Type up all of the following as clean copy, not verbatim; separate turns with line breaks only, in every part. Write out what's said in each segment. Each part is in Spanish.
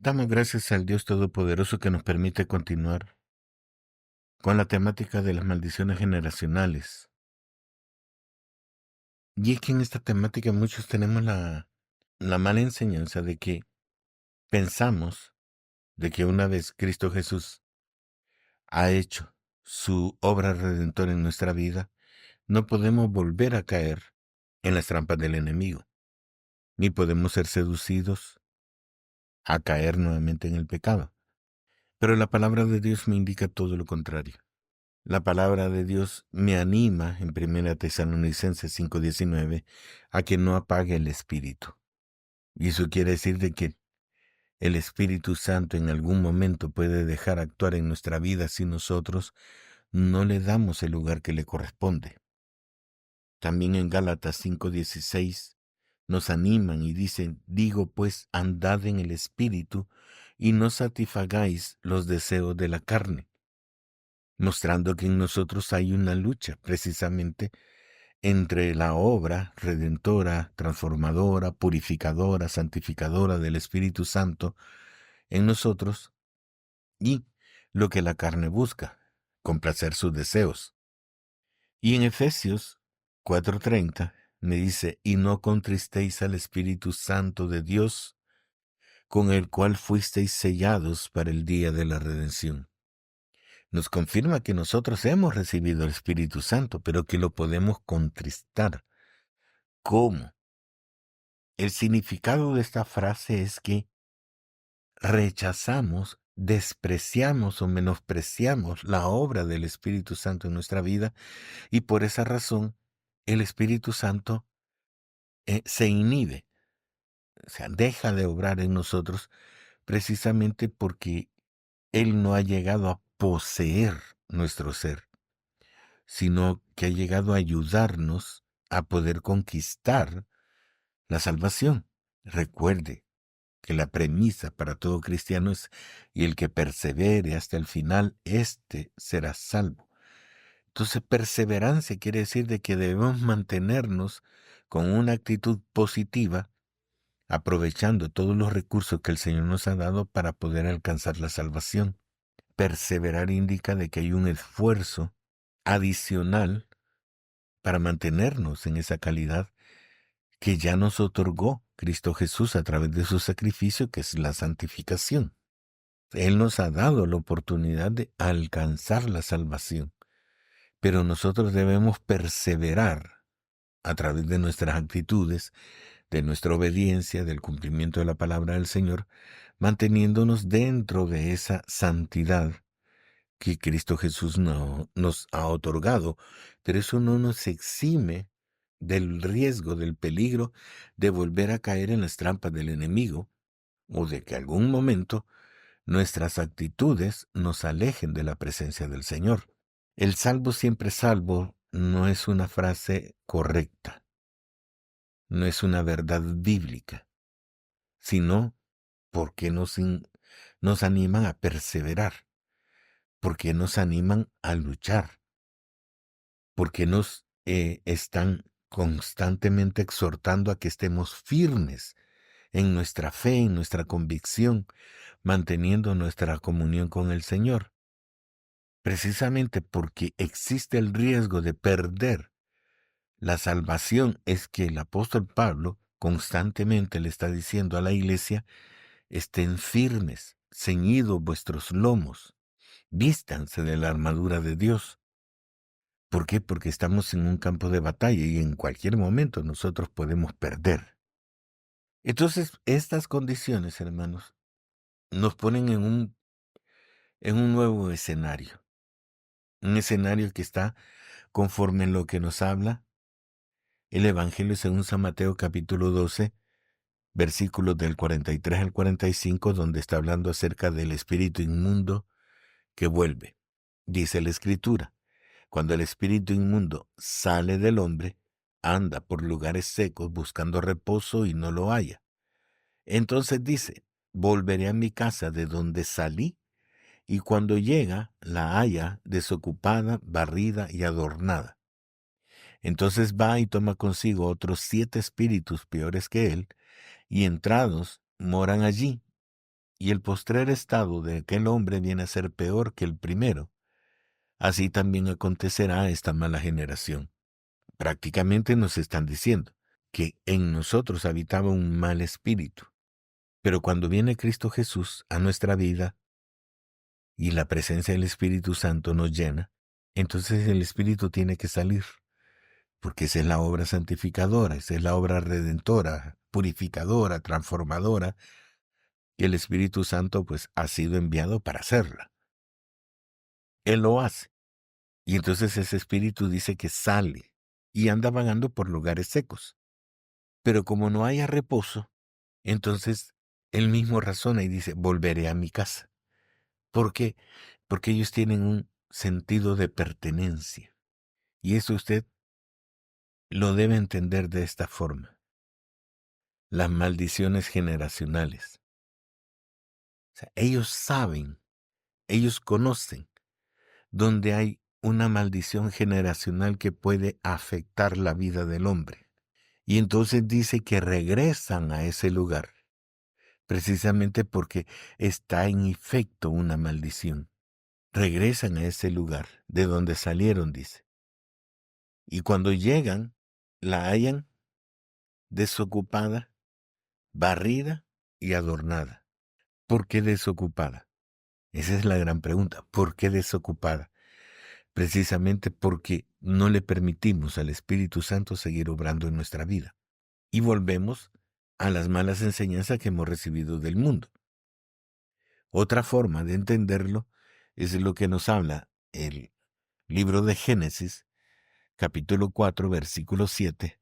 Damos gracias al Dios Todopoderoso que nos permite continuar con la temática de las maldiciones generacionales. Y es que en esta temática muchos tenemos la mala enseñanza de que pensamos de que una vez Cristo Jesús ha hecho su obra redentora en nuestra vida, no podemos volver a caer en las trampas del enemigo, ni podemos ser seducidos a caer nuevamente en el pecado. Pero la palabra de Dios me indica todo lo contrario. La palabra de Dios me anima en 1 Tesalonicenses 5:19 a que no apague el espíritu. Y eso quiere decir de que el Espíritu Santo en algún momento puede dejar actuar en nuestra vida si nosotros no le damos el lugar que le corresponde. También en Gálatas 5:16 nos animan y dicen: digo pues, andad en el Espíritu y no satisfagáis los deseos de la carne, mostrando que en nosotros hay una lucha precisamente entre la obra redentora, transformadora, purificadora, santificadora del Espíritu Santo en nosotros y lo que la carne busca, complacer sus deseos. Y en Efesios 4:30 me dice: y no contristéis al Espíritu Santo de Dios, con el cual fuisteis sellados para el día de la redención. Nos confirma que nosotros hemos recibido el Espíritu Santo, pero que lo podemos contristar. ¿Cómo? El significado de esta frase es que rechazamos, despreciamos o menospreciamos la obra del Espíritu Santo en nuestra vida, y por esa razón el Espíritu Santo se inhibe, o sea, deja de obrar en nosotros precisamente porque Él no ha llegado a poseer nuestro ser, sino que ha llegado a ayudarnos a poder conquistar la salvación. Recuerde que la premisa para todo cristiano es: y el que persevere hasta el final, éste será salvo. Entonces, perseverancia quiere decir de que debemos mantenernos con una actitud positiva, aprovechando todos los recursos que el Señor nos ha dado para poder alcanzar la salvación. Perseverar indica de que hay un esfuerzo adicional para mantenernos en esa calidad que ya nos otorgó Cristo Jesús a través de su sacrificio, que es la santificación. Él nos ha dado la oportunidad de alcanzar la salvación, pero nosotros debemos perseverar a través de nuestras actitudes, de nuestra obediencia, del cumplimiento de la palabra del Señor, manteniéndonos dentro de esa santidad que Cristo Jesús nos ha otorgado, pero eso no nos exime del riesgo, del peligro de volver a caer en las trampas del enemigo, o de que algún momento nuestras actitudes nos alejen de la presencia del Señor. El salvo siempre salvo no es una frase correcta, no es una verdad bíblica, sino porque nos animan a perseverar, porque nos animan a luchar, porque nos están constantemente exhortando a que estemos firmes en nuestra fe, en nuestra convicción, manteniendo nuestra comunión con el Señor. Precisamente porque existe el riesgo de perder la salvación, es que el apóstol Pablo constantemente le está diciendo a la iglesia: estén firmes, ceñidos vuestros lomos, vístanse de la armadura de Dios. ¿Por qué? Porque estamos en un campo de batalla y en cualquier momento nosotros podemos perder. Entonces, estas condiciones, hermanos, nos ponen en un nuevo escenario. Un escenario que está conforme en lo que nos habla el Evangelio según San Mateo capítulo 12, versículos del 43 al 45, donde está hablando acerca del espíritu inmundo que vuelve. Dice la Escritura: cuando el espíritu inmundo sale del hombre, anda por lugares secos buscando reposo y no lo halla. Entonces dice: volveré a mi casa de donde salí, y cuando llega, la halla desocupada, barrida y adornada. Entonces va y toma consigo otros 7 espíritus peores que él, y entrados moran allí. y el postrer estado de aquel hombre viene a ser peor que el primero, así también acontecerá a esta mala generación. Prácticamente nos están diciendo que en nosotros habitaba un mal espíritu, pero cuando viene Cristo Jesús a nuestra vida y la presencia del Espíritu Santo nos llena, entonces el espíritu tiene que salir, porque esa es la obra santificadora, esa es la obra redentora, purificadora, transformadora, y el Espíritu Santo pues ha sido enviado para hacerla. Él lo hace. Y entonces ese espíritu dice que sale y anda vagando por lugares secos. Pero como no haya reposo, entonces él mismo razona y dice, volveré a mi casa. ¿Por qué? Porque ellos tienen un sentido de pertenencia. Y eso usted lo debe entender de esta forma. Las maldiciones generacionales. O sea, ellos saben, ellos conocen donde hay una maldición generacional que puede afectar la vida del hombre. Y entonces dice que regresan a ese lugar, precisamente porque está en efecto una maldición. Regresan a ese lugar de donde salieron, dice. Y cuando llegan, la hallan desocupada, barrida y adornada. ¿Por qué desocupada? Esa es la gran pregunta. ¿Por qué desocupada? Precisamente porque no le permitimos al Espíritu Santo seguir obrando en nuestra vida. Y volvemos a las malas enseñanzas que hemos recibido del mundo. Otra forma de entenderlo es lo que nos habla el libro de Génesis, capítulo 4, versículo 7,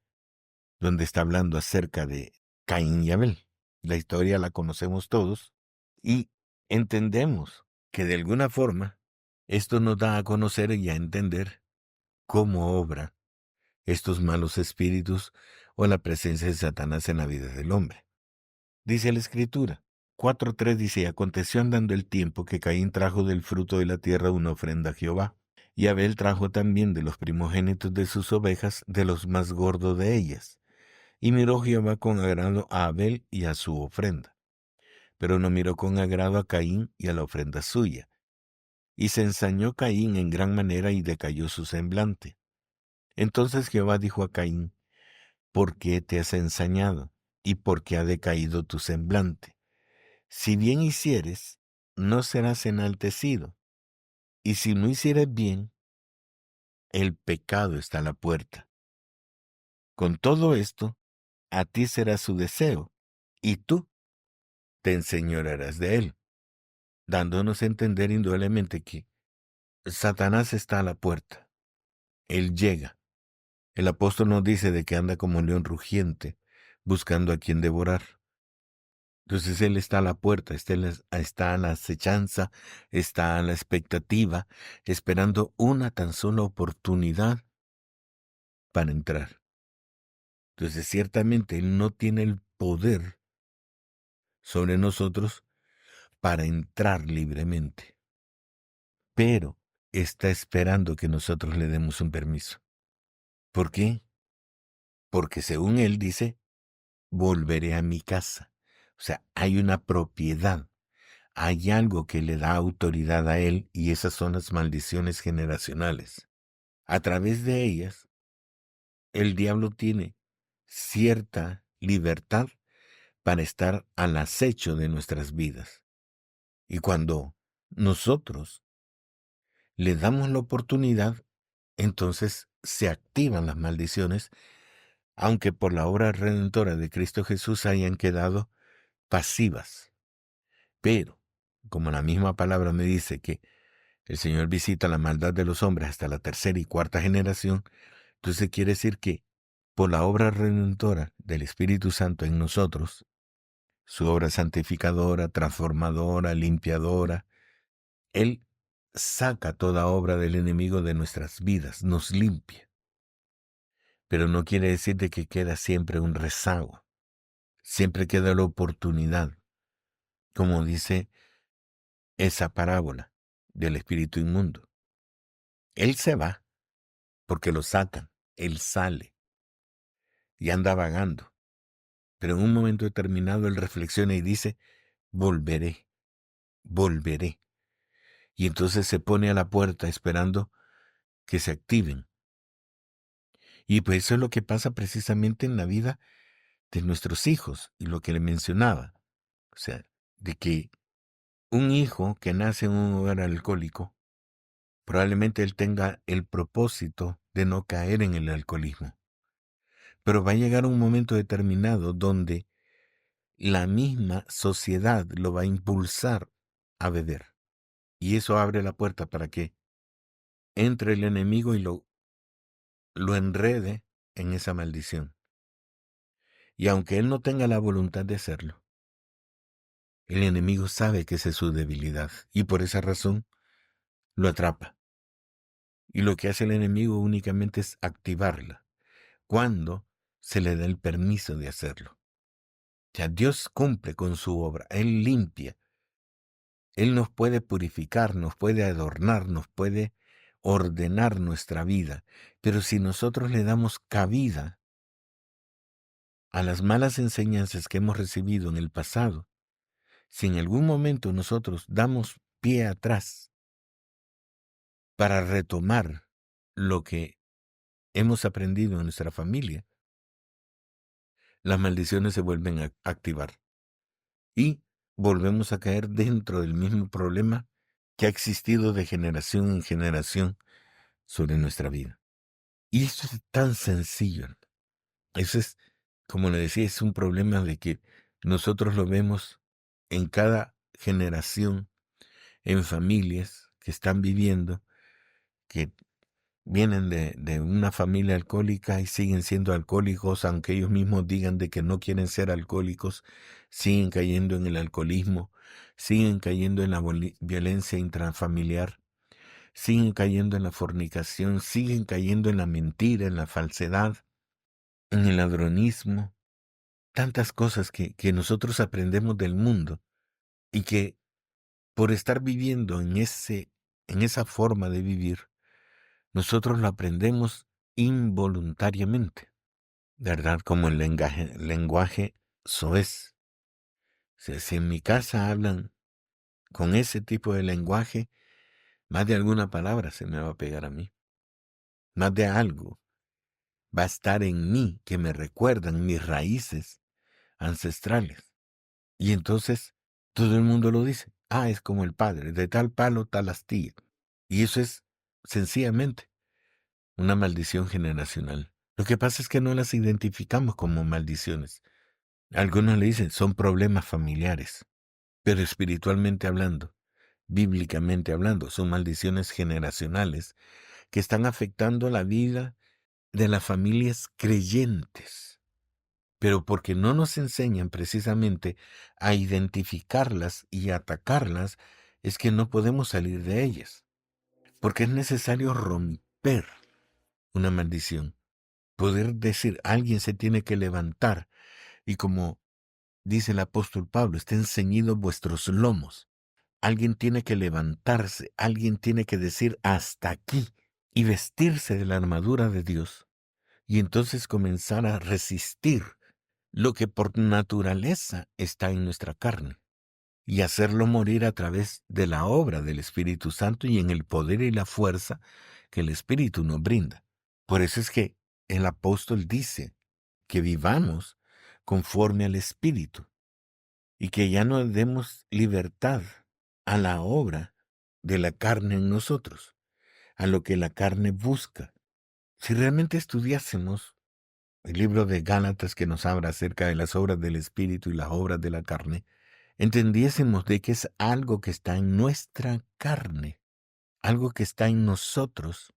donde está hablando acerca de Caín y Abel. La historia la conocemos todos y entendemos que de alguna forma esto nos da a conocer y a entender cómo obra estos malos espíritus o la presencia de Satanás en la vida del hombre. Dice la Escritura, 4:3 dice, aconteció andando el tiempo que Caín trajo del fruto de la tierra una ofrenda a Jehová, y Abel trajo también de los primogénitos de sus ovejas, de los más gordos de ellas. Y miró Jehová con agrado a Abel y a su ofrenda, pero no miró con agrado a Caín y a la ofrenda suya. Y se ensañó Caín en gran manera y decayó su semblante. Entonces Jehová dijo a Caín, ¿por qué te has ensañado? ¿Y por qué ha decaído tu semblante? Si bien hicieres, no serás enaltecido, y si no hicieres bien, el pecado está a la puerta. Con todo esto, a ti será su deseo, y tú te enseñorearás de él, dándonos a entender indudablemente que Satanás está a la puerta. Él llega. El apóstol nos dice de que anda como un león rugiente, buscando a quien devorar. Entonces Él está a la puerta, está a la acechanza, está a la expectativa, esperando una tan sola oportunidad para entrar. Entonces ciertamente Él no tiene el poder sobre nosotros para entrar libremente, pero está esperando que nosotros le demos un permiso. ¿Por qué? Porque según Él dice, volveré a mi casa. O sea, hay una propiedad. Hay algo que le da autoridad a él y esas son las maldiciones generacionales. A través de ellas, el diablo tiene cierta libertad para estar al acecho de nuestras vidas. Y cuando nosotros le damos la oportunidad, entonces se activan las maldiciones, aunque por la obra redentora de Cristo Jesús hayan quedado pasivas. Pero, como la misma palabra me dice que el Señor visita la maldad de los hombres hasta la tercera y cuarta generación, entonces quiere decir que por la obra redentora del Espíritu Santo en nosotros, su obra santificadora, transformadora, limpiadora, Él saca toda obra del enemigo de nuestras vidas, nos limpia. Pero no quiere decir de que queda siempre un rezago, siempre queda la oportunidad, como dice esa parábola del espíritu inmundo. Él se va porque lo sacan, él sale y anda vagando. Pero en un momento determinado él reflexiona y dice, volveré. volveré. Y entonces se pone a la puerta esperando que se activen. Y pues eso es lo que pasa precisamente en la vida de nuestros hijos, y lo que le mencionaba. O sea, de que un hijo que nace en un hogar alcohólico, probablemente él tenga el propósito de no caer en el alcoholismo. Pero va a llegar un momento determinado donde la misma sociedad lo va a impulsar a beber. Y eso abre la puerta para que entre el enemigo y lo enrede en esa maldición. Y aunque él no tenga la voluntad de hacerlo, el enemigo sabe que esa es su debilidad y por esa razón lo atrapa. Y lo que hace el enemigo únicamente es activarla cuando se le da el permiso de hacerlo. O sea, Dios cumple con su obra, Él limpia, Él nos puede purificar, nos puede adornar, nos puede ordenar nuestra vida, pero si nosotros le damos cabida a las malas enseñanzas que hemos recibido en el pasado, si en algún momento nosotros damos pie atrás para retomar lo que hemos aprendido en nuestra familia, las maldiciones se vuelven a activar y volvemos a caer dentro del mismo problema que ha existido de generación en generación sobre nuestra vida. Y esto es tan sencillo. Eso es, como le decía, es un problema de que nosotros lo vemos en cada generación, en familias que están viviendo, que vienen de una familia alcohólica y siguen siendo alcohólicos, aunque ellos mismos digan de que no quieren ser alcohólicos, siguen cayendo en el alcoholismo, siguen cayendo en la violencia intrafamiliar, siguen cayendo en la fornicación, siguen cayendo en la mentira, en la falsedad, en el ladronismo, tantas cosas que nosotros aprendemos del mundo y que por estar viviendo en esa forma de vivir, nosotros lo aprendemos involuntariamente, ¿verdad? Como el lenguaje soez. O sea, si en mi casa hablan con ese tipo de lenguaje, más de alguna palabra se me va a pegar a mí. Más de algo va a estar en mí que me recuerdan mis raíces ancestrales. Y entonces todo el mundo lo dice. Ah, es como el padre, de tal palo, tal astilla. Y eso es sencillamente una maldición generacional. Lo que pasa es que no las identificamos como maldiciones. Algunos le dicen, son problemas familiares, pero espiritualmente hablando, bíblicamente hablando, son maldiciones generacionales que están afectando la vida de las familias creyentes, pero porque no nos enseñan precisamente a identificarlas y atacarlas, es que no podemos salir de ellas, porque es necesario romper una maldición. Poder decir, alguien se tiene que levantar y como dice el apóstol Pablo, estén ceñidos vuestros lomos. Alguien tiene que levantarse, alguien tiene que decir hasta aquí y vestirse de la armadura de Dios y entonces comenzar a resistir lo que por naturaleza está en nuestra carne y hacerlo morir a través de la obra del Espíritu Santo y en el poder y la fuerza que el Espíritu nos brinda. Por eso es que el apóstol dice que vivamos conforme al Espíritu y que ya no demos libertad a la obra de la carne en nosotros, a lo que la carne busca. Si realmente estudiásemos el libro de Gálatas que nos habla acerca de las obras del Espíritu y las obras de la carne, entendiésemos de que es algo que está en nuestra carne, algo que está en nosotros,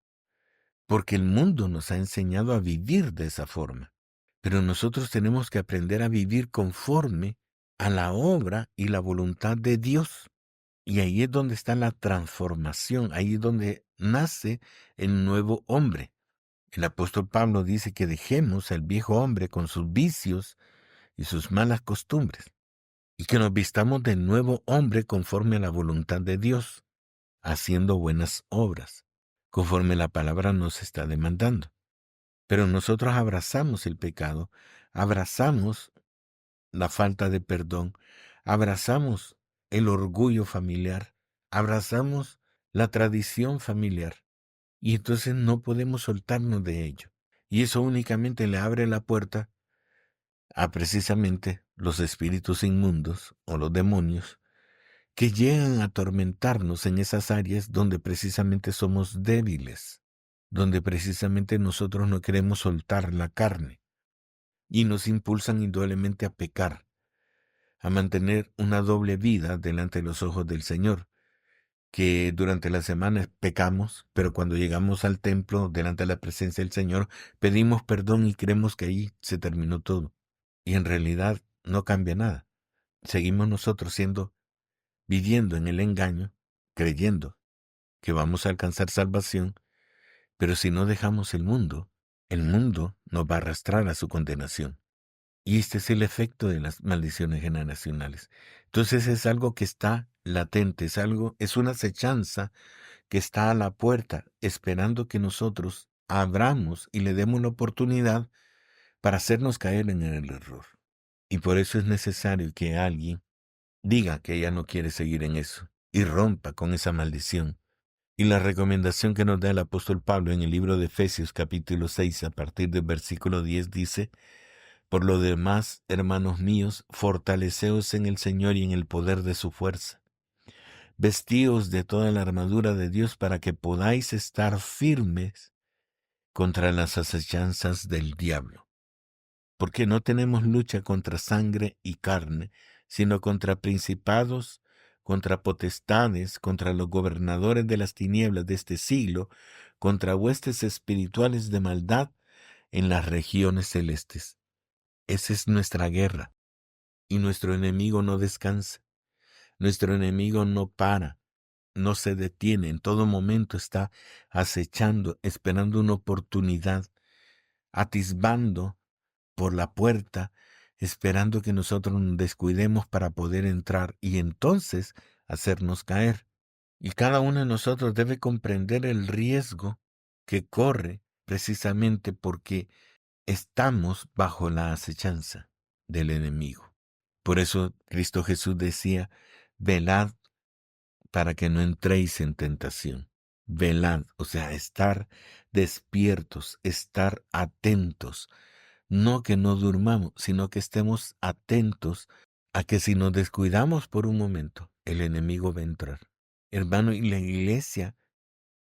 porque el mundo nos ha enseñado a vivir de esa forma. Pero nosotros tenemos que aprender a vivir conforme a la obra y la voluntad de Dios. Y ahí es donde está la transformación, ahí es donde nace el nuevo hombre. El apóstol Pablo dice que dejemos al viejo hombre con sus vicios y sus malas costumbres, y que nos vistamos del nuevo hombre conforme a la voluntad de Dios, haciendo buenas obras, conforme la palabra nos está demandando. Pero nosotros abrazamos el pecado, abrazamos la falta de perdón, abrazamos el orgullo familiar, abrazamos la tradición familiar y entonces no podemos soltarnos de ello. Y eso únicamente le abre la puerta a precisamente los espíritus inmundos o los demonios que llegan a atormentarnos en esas áreas donde precisamente somos débiles, donde precisamente nosotros no queremos soltar la carne y nos impulsan indudablemente a pecar, a mantener una doble vida delante de los ojos del Señor, que durante la semana pecamos, pero cuando llegamos al templo, delante de la presencia del Señor, pedimos perdón y creemos que ahí se terminó todo. Y en realidad no cambia nada. Seguimos nosotros viviendo en el engaño, creyendo que vamos a alcanzar salvación, pero si no dejamos el mundo nos va a arrastrar a su condenación. Y este es el efecto de las maldiciones generacionales. Entonces es algo que está latente, es una acechanza que está a la puerta, esperando que nosotros abramos y le demos la oportunidad para hacernos caer en el error. Y por eso es necesario que alguien diga que ella no quiere seguir en eso y rompa con esa maldición. Y la recomendación que nos da el apóstol Pablo en el libro de Efesios capítulo 6 a partir del versículo 10 dice: por lo demás, hermanos míos, fortaleceos en el Señor y en el poder de su fuerza. Vestíos de toda la armadura de Dios para que podáis estar firmes contra las asechanzas del diablo. Porque no tenemos lucha contra sangre y carne, sino contra principados, contra potestades, contra los gobernadores de las tinieblas de este siglo, contra huestes espirituales de maldad en las regiones celestes. Esa es nuestra guerra. Y nuestro enemigo no descansa. Nuestro enemigo no para, no se detiene. En todo momento está acechando, esperando una oportunidad, atisbando por la puerta, esperando que nosotros nos descuidemos para poder entrar y entonces hacernos caer. Y cada uno de nosotros debe comprender el riesgo que corre precisamente porque estamos bajo la acechanza del enemigo. Por eso Cristo Jesús decía: velad para que no entréis en tentación. Velad, o sea, estar despiertos, estar atentos. No que no durmamos, sino que estemos atentos a que si nos descuidamos por un momento, el enemigo va a entrar. Hermano, y la iglesia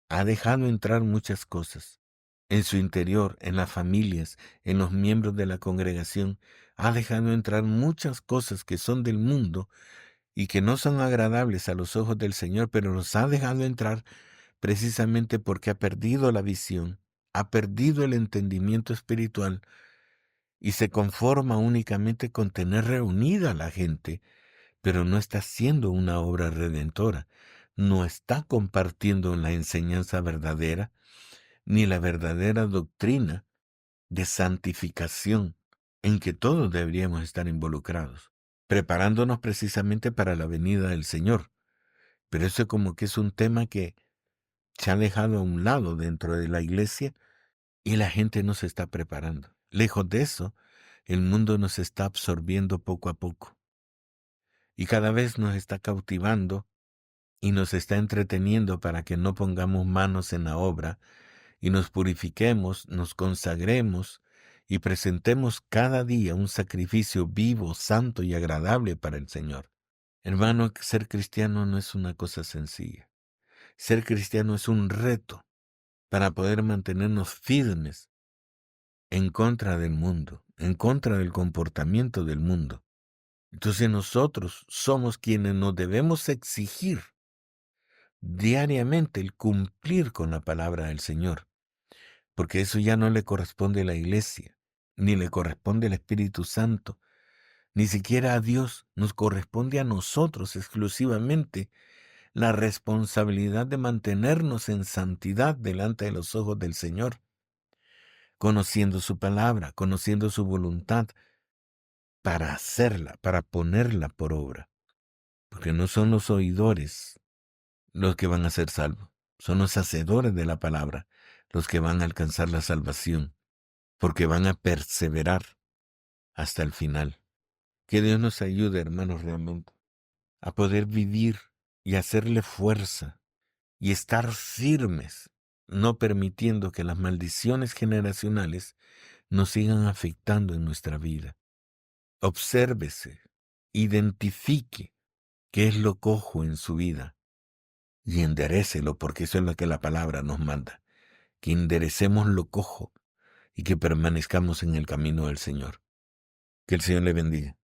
ha dejado entrar muchas cosas. En su interior, en las familias, en los miembros de la congregación, ha dejado entrar muchas cosas que son del mundo y que no son agradables a los ojos del Señor, pero los ha dejado entrar precisamente porque ha perdido la visión, ha perdido el entendimiento espiritual y se conforma únicamente con tener reunida a la gente, pero no está haciendo una obra redentora, no está compartiendo la enseñanza verdadera, ni la verdadera doctrina de santificación en que todos deberíamos estar involucrados, preparándonos precisamente para la venida del Señor. Pero eso como que es un tema que se ha dejado a un lado dentro de la iglesia y la gente no se está preparando. Lejos de eso, el mundo nos está absorbiendo poco a poco y cada vez nos está cautivando y nos está entreteniendo para que no pongamos manos en la obra y nos purifiquemos, nos consagremos y presentemos cada día un sacrificio vivo, santo y agradable para el Señor. Hermano, ser cristiano no es una cosa sencilla. Ser cristiano es un reto para poder mantenernos firmes en contra del mundo, en contra del comportamiento del mundo. Entonces nosotros somos quienes nos debemos exigir diariamente el cumplir con la palabra del Señor, porque eso ya no le corresponde a la iglesia, ni le corresponde al Espíritu Santo, ni siquiera a Dios, nos corresponde a nosotros exclusivamente la responsabilidad de mantenernos en santidad delante de los ojos del Señor, conociendo su palabra, conociendo su voluntad, para hacerla, para ponerla por obra. Porque no son los oidores los que van a ser salvos, son los hacedores de la palabra los que van a alcanzar la salvación, porque van a perseverar hasta el final. Que Dios nos ayude, hermanos, realmente a poder vivir y hacerle fuerza y estar firmes, no permitiendo que las maldiciones generacionales nos sigan afectando en nuestra vida. Obsérvese, identifique qué es lo cojo en su vida y enderécelo, porque eso es lo que la palabra nos manda, que enderecemos lo cojo y que permanezcamos en el camino del Señor. Que el Señor le bendiga.